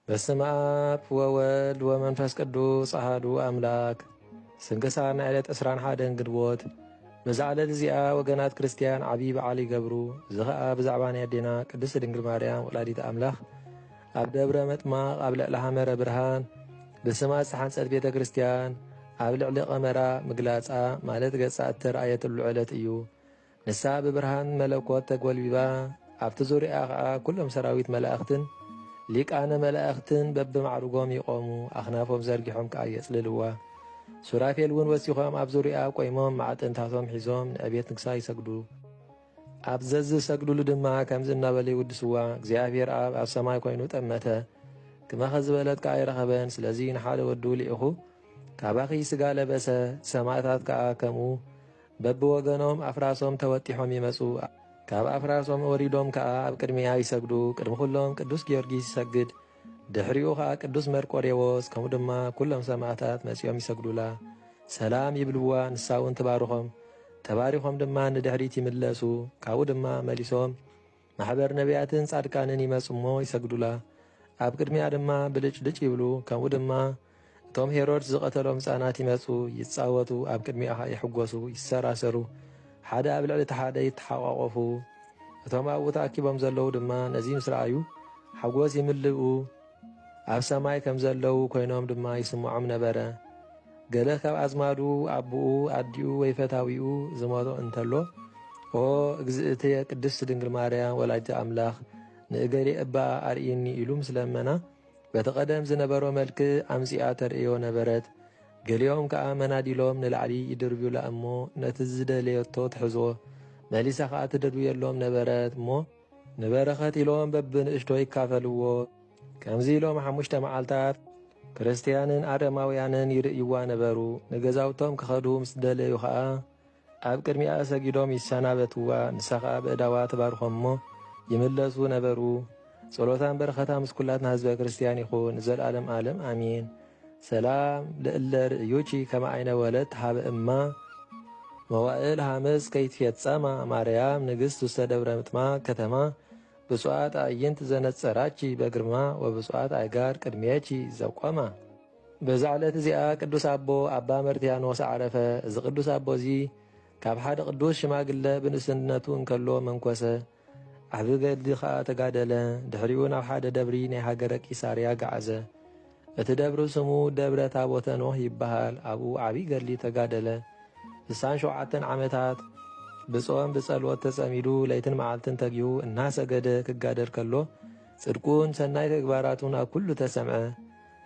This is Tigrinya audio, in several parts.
በስመ አብ ወወልድ ወመንፈስ ቅዱስ አሐዱ አምላክ። ስንክሳር ዕለት 21 ግንቦት። በዛ ዕለት እዚኣ ወገናት ክርስቲያን ዓብይ በዓል ይገብሩ። እዚ ኸኣ ብዛዕባ ናይ ኣዴና ቅድስቲ ድንግል ማርያም ወላዲተ ኣምላኽ ኣብ ደብረ መጥማቕ ኣብ ልዕሊ ሓመረ ብርሃን ብስማ ዝተሓንጸት ቤተ ክርስቲያን ኣብ ልዕሊ ቐመራ ምግላጻ ማለት ገጻ እተረኣየትሉ ዕለት እዩ። ንሳ ብብርሃን መለኮት ተጐልቢባ ኣብቲ ዙርያ ኸዓ ኩሎም ሰራዊት መላእኽትን ሊቃነ መላእኽትን በብማዕርጎም ይቆሙ፣ ኣኽናፎም ዘርጊሖም ከዓ የጽልልዋ። ሱራፌል እውን ወሲኾም ኣብ ዙርያ ቆይሞም ማዕጥንታቶም ሒዞም ንዕቤት ንግሳ ይሰግዱ። ኣብ ዘዝሰግዱሉ ድማ ከምዚ እናበለ ይውድስዋ። እግዚኣብሔር ኣብ ሰማይ ኮይኑ ጠመተ፣ ክመኸ ዝበለት ከዓ ይረኸበን። ስለዚ ንሓደ ወዱ ሊኢኹ ካባኺ ሥጋ ለበሰ። ሰማዕታት ከዓ ከምኡ በብወገኖም ኣፍራሶም ተወጢሖም ይመጹ። ካብ ኣፍራሶም ወሪዶም ከዓ ኣብ ቅድሚያ ይሰግዱ። ቅድሚ ኩሎም ቅዱስ ጊዮርጊስ ይሰግድ፣ ድሕሪኡ ከዓ ቅዱስ መርቆሬዎስ፣ ከምኡ ድማ ኩሎም ሰማዕታት መጺኦም ይሰግዱላ፣ ሰላም ይብልዋ። ንሳውን ትባርኾም፣ ተባሪኾም ድማ ንድሕሪት ይምለሱ። ካብኡ ድማ መሊሶም ማሕበር ነቢያትን ጻድቃንን ይመጹ እሞ ይሰግዱላ። ኣብ ቅድሚያ ድማ ብልጭልጭ ይብሉ። ከምኡ ድማ እቶም ሄሮድስ ዝቐተሎም ሕፃናት ይመጹ፣ ይጻወቱ፣ ኣብ ቅድሚኣ ይሕጐሱ፣ ይሰራሰሩ፣ ሓደ ኣብ ልዕሊ ተሓደ ይተሓቋቆፉ። እቶም ኣብኡ ተኣኪቦም ዘለዉ ድማ ነዚ ምስ ረኣዩ ሓጐስ ይምልኡ፣ ኣብ ሰማይ ከም ዘለዉ ኮይኖም ድማ ይስምዖም ነበረ። ገለ ካብ ኣዝማዱ ኣቦኡ ኣዲኡ ወይ ፈታዊኡ ዝሞቶ እንተሎ ኦ እግዝእትየ ቅድስቲ ድንግል ማርያም ወላዲተ ኣምላኽ ንእገሌ እባ ኣርኢኒ ኢሉ ምስ ለመና በቲ ቀደም ዝነበሮ መልክዕ ኣምጺኣ ተርእዮ ነበረት። ገሊኦም ከዓ መናዲሎም ንላዕሊ ይድርብዩላ እሞ ነቲ ዝደለየቶ ትሕዞ መሊሳ ከዓ ትደርብየሎም ነበረት እሞ ንበረኸት ኢሎም በብንእሽቶ ይካፈልዎ። ከምዚ ኢሎም 5 መዓልታት ክርስቲያንን ኣረማውያንን ይርእይዋ ነበሩ። ንገዛውቶም ክኸዱ ምስ ደለዩ ከዓ ኣብ ቅድሚኣ ሰጊዶም ይሰናበትዋ። ንሳ ከዓ ብእዳዋ ትባርኾም እሞ ይምለሱ ነበሩ። ጸሎታን በረኸታ ምስ ኩላትና ህዝበ ክርስቲያን ይኹን ዘለዓለም ዓለም ኣሚን። ሰላም ለእለ ርእዩቺ ከመ ዓይነ ወለት ሃበ እማ መዋእል ሃምስ ከይትፌጸማ ማርያም ንግሥት ውስተ ደብረ ምጥማቅ ከተማ ብፁዓት ኣዕይንት ዘነጸራቺ በግርማ ወብፁዓት ኣይጋር ቅድሜቺ ዘቆማ። በዛ ዕለት እዚኣ ቅዱስ ኣቦ ኣባ መርትያኖስ ዓረፈ። እዚ ቅዱስ ኣቦ እዚ ካብ ሓደ ቅዱስ ሽማግለ ብንእስነቱ እንከሎ መንኰሰ። ዓብ ገድሊ ከዓ ተጋደለ። ድሕሪኡ ናብ ሓደ ደብሪ ናይ ሃገረ ቂሳርያ ገዓዘ። እቲ ደብሪ ስሙ ደብረ ታቦተ ኖህ ይበሃል። ኣብኡ ዓብይ ገድሊ ተጋደለ። 67 ዓመታት ብጾም ብጸልወት ተጸሚዱ ለይትን መዓልትን ተጊሁ እናሰገደ ክጋደር ከሎ ጽድቁን ሰናይ ተግባራቱን ኣብ ኩሉ ተሰምዐ።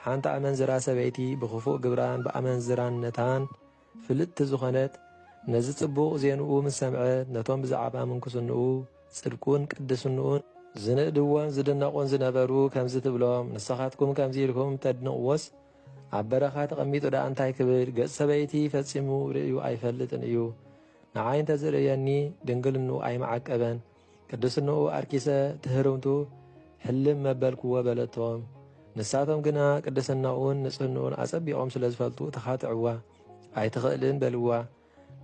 ሓንቲ ኣመንዝራ ሰበይቲ ብኽፉእ ግብራን ብኣመንዝራነታን ፍልጥቲ ዝኾነት ነዚ ጽቡቕ ዜንኡ ምስ ሰምዐት ነቶም ብዛዕባ ምንኩስንኡ ጽድቁን ቅድስንኡን ዝንእድዎን ዝድነቑን ዝነበሩ ከምዚ ትብሎም፣ ንስኻትኩም ከምዚ ኢልኩም ተድንቕዎስ ኣብ በረኻ ተቐሚጡ ዳ እንታይ ክብል? ገጽ ሰበይቲ ፈጺሙ ርእዩ ኣይፈልጥን እዩ። ንዓይ እንተዝርእየኒ ድንግልንኡ ኣይመዓቀበን፣ ቅድስንኡ ኣርኪሰ ትህርምቱ ሕልም መበልክዎ በለቶም። ንሳቶም ግና ቅድስናኡን ንጽህንኡን ኣጸቢቖም ስለ ዝፈልጡ ተኻጥዕዋ ኣይትኽእልን በልዋ።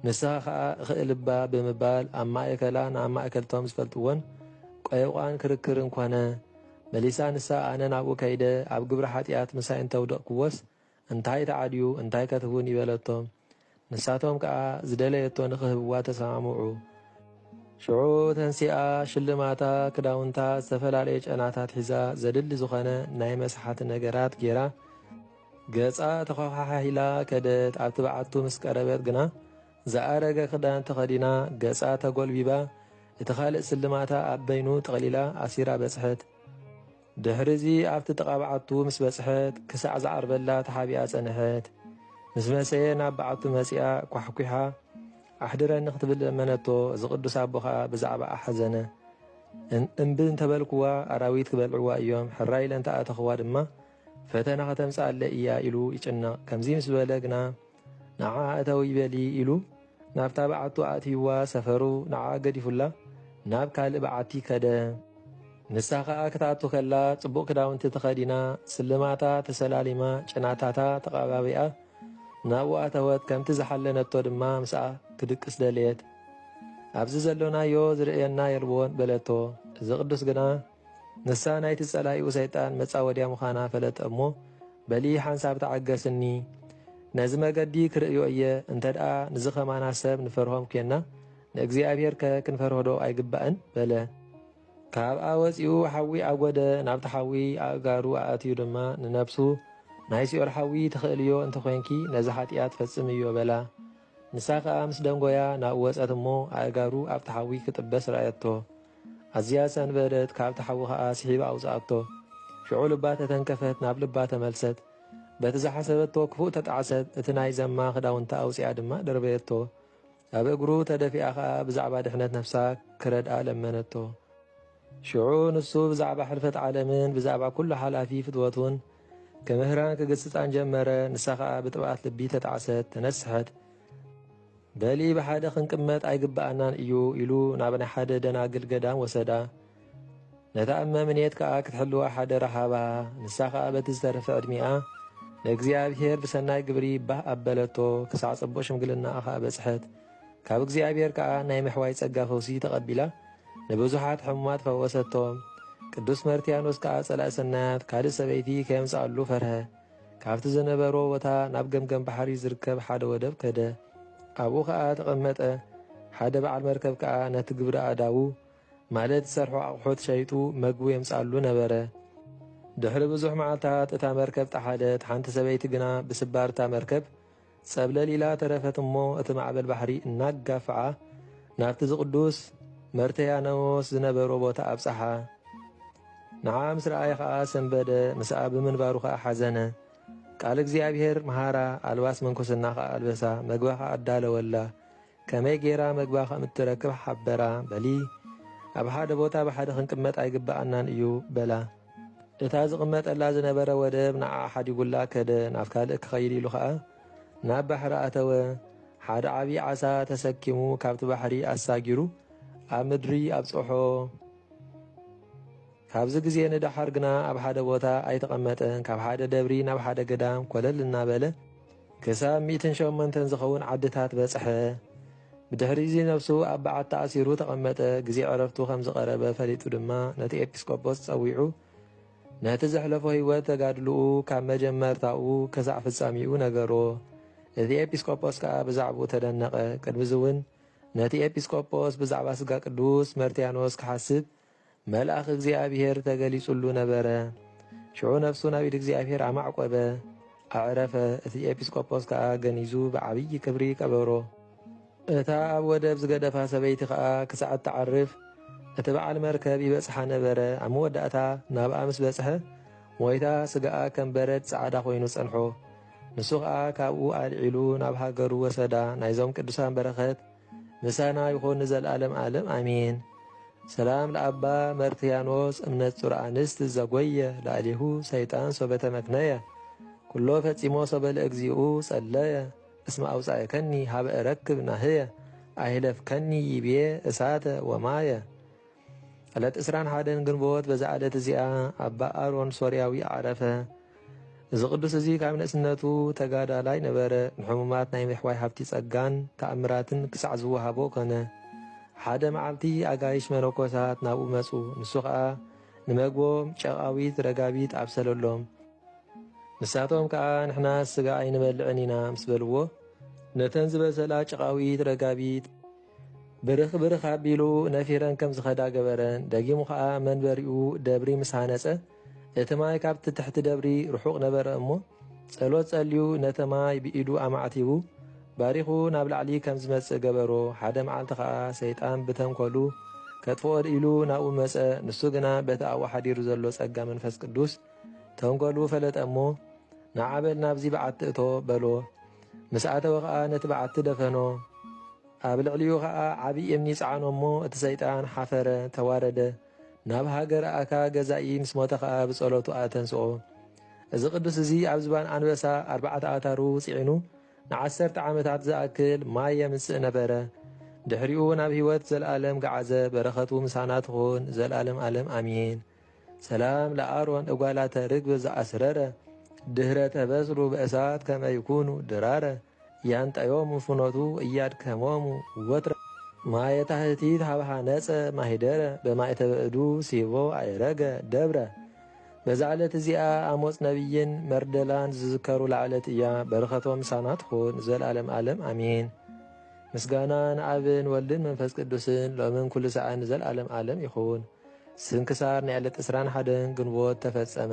ንስኻ ኸዓ እኽእልባ ብምባል ኣብ ማእከላ ናብ ማእከልቶም ዝፈልጥዎን ቆይቋን ክርክርን ኮነ። መሊሳ ንሳ ኣነ ናብኡ ከይደ ኣብ ግብሪ ኃጢኣት ምሳይ እንተውደቕክዎስ እንታይ ተዓድዩ እንታይ ከትውን ይበለቶም። ንሳቶም ከዓ ዝደለየቶ ንኽህብዋ ተሰማምዑ። ሽዑ ተንሲኣ ሽልማታ ክዳውንታ ዝተፈላለየ ጨናታት ሒዛ ዘድሊ ዝኾነ ናይ መስሓቲ ነገራት ጌራ ገጻ ተኸሓሒላ ከደት። ኣብቲ በዓቱ ምስ ቀረበት ግና ዝኣረገ ክዳን ተኸዲና ገጻ ተጐልቢባ እቲ ካልእ ስልማታ ኣብ በይኑ ጠቕሊላ ኣሲራ በጽሐት። ድሕሪዚ ኣብቲ ተቓባዓቱ ምስ በጽሐት ክሳዕ ዝዓርበላ ተሓቢኣ ጸንሐት። ምስ መሰየ ናብ በዓቱ መጺኣ ኳሕኲሓ ኣሕድረኒ ክትብል ለመነቶ። እዚ ቅዱስ ኣቦ ኸዓ ብዛዕባ ኣሓዘነ። እምቢ እንተበልክዋ ኣራዊት ክበልዕዋ እዮም፣ ሕራይ ኢለ እንተኣተኽዋ ድማ ፈተና ከተምጻኣለ እያ ኢሉ ይጭነቕ። ከምዚ ምስ በለ ግና ንዓ እተው ይበሊ ኢሉ ናብታ በዓቱ ኣእትይዋ። ሰፈሩ ንዓ ገዲፉላ ናብ ካልእ በዓቲ ከደ። ንሳ ኸዓ ክታቱ ከላ ጽቡቕ ክዳውንቲ ተኸዲና ስልማታ ተሰላሊማ ጭናታታ ተቐባቢኣ ናብኡ ኣተወት። ከምቲ ዝሓለነቶ ድማ ምስኣ ክድቅስ ደልየት። ኣብዚ ዘሎናዮ ዝርእየና የልቦን በለቶ። እዚ ቅዱስ ግና ንሳ ናይቲ ጸላኢኡ ሰይጣን መጻወድያ ምዃና ፈለጠ እሞ በሊ ሓንሳብ ተዓገስኒ ነዚ መገዲ ክርእዮ እየ እንተ ደኣ ንዝኸማና ሰብ ንፈርሆም ኮንና ንእግዚአብሔር ክንፈርሆ ዶ ኣይግባእን በለ። ካብኣ ወፂኡ ሓዊ ኣጐደ ናብቲ ሓዊ ኣእጋሩ ኣእትዩ ድማ ንነብሱ ናይ ሲኦል ሓዊ ትኽእል እዮ እንተኮንኪ ነዚ ሓጢኣት ፈጽም እዮ በላ። ንሳ ከዓ ምስ ደንጎያ ናብኡ ወፀት እሞ ኣእጋሩ ኣብቲ ሓዊ ክጥበስ ረኣየቶ። ኣዝያ ሰንበደት ካብቲ ሓዊ ከዓ ስሒባ ኣውፅኣቶ። ሽዑ ልባ ተተንከፈት ናብ ልባ ተመልሰት። በቲ ዝሓሰበቶ ክፉእ ተጣዕሰት። እቲ ናይ ዘማ ክዳውንታ ኣውፅያ ድማ ደርበየቶ። ኣብ እግሩ ተደፊኣ ከዓ ብዛዕባ ድሕነት ነፍሳ ክረድኣ ለመነቶ። ሽዑ ንሱ ብዛዕባ ሕልፈት ዓለምን ብዛዕባ ኩሉ ሓላፊ ፍትወቱን ክምህራን ክግስፃን ጀመረ። ንሳ ከዓ ብጥብኣት ልቢ ተጣዕሰት ተነስሐት። በሊ ብሓደ ክንቅመጥ ኣይግባአናን እዩ ኢሉ ናብ ናይ ሓደ ደናግል ገዳም ወሰዳ። ነታ እመምኔት ከዓ ክትሕልዋ ሓደ ረሃባ። ንሳ ከዓ በቲ ዝተረፈ ዕድሚኣ ንእግዚአብሔር ብሰናይ ግብሪ ባህ ኣበለቶ። ክሳዕ ጽቡቕ ሽምግልና ከዓ በጽሐት። ካብ እግዚኣብሔር ከዓ ናይ ምሕዋይ ጸጋ ፈውሲ ተቐቢላ ንብዙሓት ሕሙማት ፈወሰቶም። ቅዱስ መርትያኖስ ከዓ ጸላእ ሰናያት ካልእ ሰበይቲ ከየምጽኣሉ ፈርሀ። ካብቲ ዝነበሮ ቦታ ናብ ገምገም ባሕሪ ዝርከብ ሓደ ወደብ ከደ። ኣብኡ ከዓ ተቐመጠ። ሓደ በዓል መርከብ ከዓ ነቲ ግብሪ ኣዳዉ ማለት ዝሰርሖ ኣቑሑት ሸይጡ መግቡ የምጽኣሉ ነበረ። ድሕሪ ብዙሕ መዓልታት እታ መርከብ ጠሓለት። ሓንቲ ሰበይቲ ግና ብስባር እታ መርከብ ጸብለሊላ ተረፈት እሞ እቲ ማዕበል ባሕሪ እናጋፍዓ ናብቲ ዝቕዱስ መርትያኖስ ዝነበሮ ቦታ ኣብጽሓ። ንዓ ምስ ረኣየ ከዓ ሰንበደ። ምስኣ ብምንባሩ ከዓ ሓዘነ። ቃል እግዚኣብሔር መሃራ ኣልባስ መንኮስና ከዓ ኣልበሳ መግባ ከዓ ኣዳለወላ። ከመይ ጌራ መግባ ከም እትረክብ ሓበራ። በሊ ኣብ ሓደ ቦታ ብሓደ ክንቅመጥ ኣይግባአናን እዩ በላ። እታ ዝቕመጠላ ዝነበረ ወደብ ንዓ ሓዲጉላ ከደ። ናብ ካልእ ክኸይድ ኢሉ ከዓ ናብ ባሕሪ ኣተወ። ሓደ ዓብዪ ዓሳ ተሰኪሙ ካብቲ ባሕሪ ኣሳጊሩ ኣብ ምድሪ ኣብጽሖ። ካብዚ ግዜ ንዳሓር ግና ኣብ ሓደ ቦታ ኣይተቐመጠን። ካብ ሓደ ደብሪ ናብ ሓደ ገዳም ኮለል እናበለ ክሳብ 108 ዝኸውን ዓድታት በጽሐ። ብድሕሪ እዚ ነፍሱ ኣብ በዓቲ ተኣሲሩ ተቐመጠ። ግዜ ዕረፍቱ ከም ዝቐረበ ፈሊጡ ድማ ነቲ ኤጲስቆጶስ ጸዊዑ ነቲ ዘሕለፎ ህይወት ተጋድልኡ ካብ መጀመርታኡ ክሳዕ ፍጻሚኡ ነገሮ። እቲ ኤጲስቆጶስ ከዓ ብዛዕባኡ ተደነቐ። ቅድሚ እውን ነቲ ኤጲስቆጶስ ብዛዕባ ስጋ ቅዱስ መርትያኖስ ክሓስብ መልአኽ እግዚኣብሔር ተገሊጹሉ ነበረ። ሽዑ ነፍሱ ናብ ኢድ እግዚኣብሔር ኣማዕቆበ ኣዕረፈ። እቲ ኤጲስቆጶስ ከዓ ገኒዙ ብዓብዪ ክብሪ ቀበሮ። እታ ኣብ ወደብ ዝገደፋ ሰበይቲ ከዓ ክሳዕ እትዓርፍ እቲ በዓል መርከብ ይበጽሓ ነበረ። ኣብ መወዳእታ ናብኣ ምስ በጽሐ ሞይታ ስጋኣ ከም በረድ ጻዕዳ ኮይኑ ጸንሖ። ንሱ ከዓ ካብኡ ኣልዒሉ ናብ ሃገሩ ወሰዳ። ናይዞም ቅዱሳን በረኸት ምሳና ይኹን ንዘለኣለም ዓለም ኣሜን። ሰላም ለኣባ መርትያኖስ እምነት ጹር አንስት ዘጐየ ላዕሌሁ ሰይጣን ሶበተ መክነየ ኩሎ ፈጺሞ ሶበ ለእግዚኡ ጸለየ እስመ ኣውጻእከኒ ሃበ እረክብ ናህየ ኣይህለፍከኒ ይብየ እሳተ ወማየ። ዕለት 21 ግንቦት በዛ ዕለት እዚኣ ኣባ ኣሮን ሶርያዊ ዓረፈ። እዚ ቅዱስ እዚ ካብ ንእስነቱ ተጋዳላይ ነበረ። ንሕሙማት ናይ ምሕዋይ ሃብቲ ጸጋን ተኣምራትን ክሳዕ ዝወሃቦ ኮነ። ሓደ መዓልቲ ኣጋይሽ መነኮሳት ናብኡ መጹ። ንሱ ከዓ ንመግቦም ጨቓዊት ረጋቢት ኣብሰለሎም። ንሳቶም ከዓ ንሕና ስጋ ኣይንበልዕን ኢና ምስ በልዎ ነተን ዝበሰላ ጨቓዊት ረጋቢት ብርኽ ብርኽ ኣቢሉ ነፊረን ከም ዝኸዳ ገበረን። ደጊሙ ከዓ መንበሪኡ ደብሪ ምስ ሃነጸ እቲ ማይ ካብቲ ትሕቲ ደብሪ ርሑቕ ነበረ እሞ ጸሎት ጸልዩ ነቲ ማይ ብኢዱ ኣማዕቲቡ ባሪኹ ናብ ላዕሊ ከም ዝመጽእ ገበሮ። ሓደ መዓልቲ ከዓ ሰይጣን ብተንኰሉ ከጥፍኦ ኢሉ ናብኡ መጸ። ንሱ ግና በቲ ኣብኡ ሓዲሩ ዘሎ ጸጋ መንፈስ ቅዱስ ተንኰሉ ፈለጠ እሞ ንዓበል ናብዚ በዓቲ እቶ በሎ። ምስ ኣተወ ከዓ ነቲ በዓቲ ደፈኖ። ኣብ ልዕሊኡ ከዓ ዓብዪ እምኒ ጸዓኖ እሞ እቲ ሰይጣን ሓፈረ ተዋረደ። ናብ ሃገር ኣካ ገዛኢ ምስ ሞተ ከዓ ብጸሎቱ ኣተንስኦ። እዚ ቅዱስ እዚ ኣብ ዝባን ኣንበሳ 4 ኣታሩ ጽዒኑ ን10 ዓመታት ዝኣክል ማይ የምጽእ ነበረ። ድሕሪኡ ናብ ህይወት ዘለኣለም ገዓዘ። በረኸቱ ምሳና ትኹን ዘለኣለም ዓለም ኣሜን። ሰላም ለኣሮን እጓላተ ርግብ ዘኣስረረ ድህረ ተበስሩ በእሳት ከመ ይኩኑ ድራረ ያንጠዮሙ ፍኖቱ እያድከሞሙ ወትረ ማየ ታሕቲት ሃብሃ ነፀ ማሂደረ በማእተ በእዱ ሲቦ አይረገ ደብረ። በዛ ዕለት እዚኣ አሞጽ ነቢይን መርደላን ዝዝከሩ ለዓለት እያ። በረኸቶም ሳና ትኹን ዘለዓለም ዓለም አሜን። ምስጋና ንአብን ወልድን መንፈስ ቅዱስን ሎምን ኩሉ ሰዓን ዘለዓለም ዓለም ይኹን። ስንክሳር ናይ ዕለት 21 ግንቦት ተፈጸመ።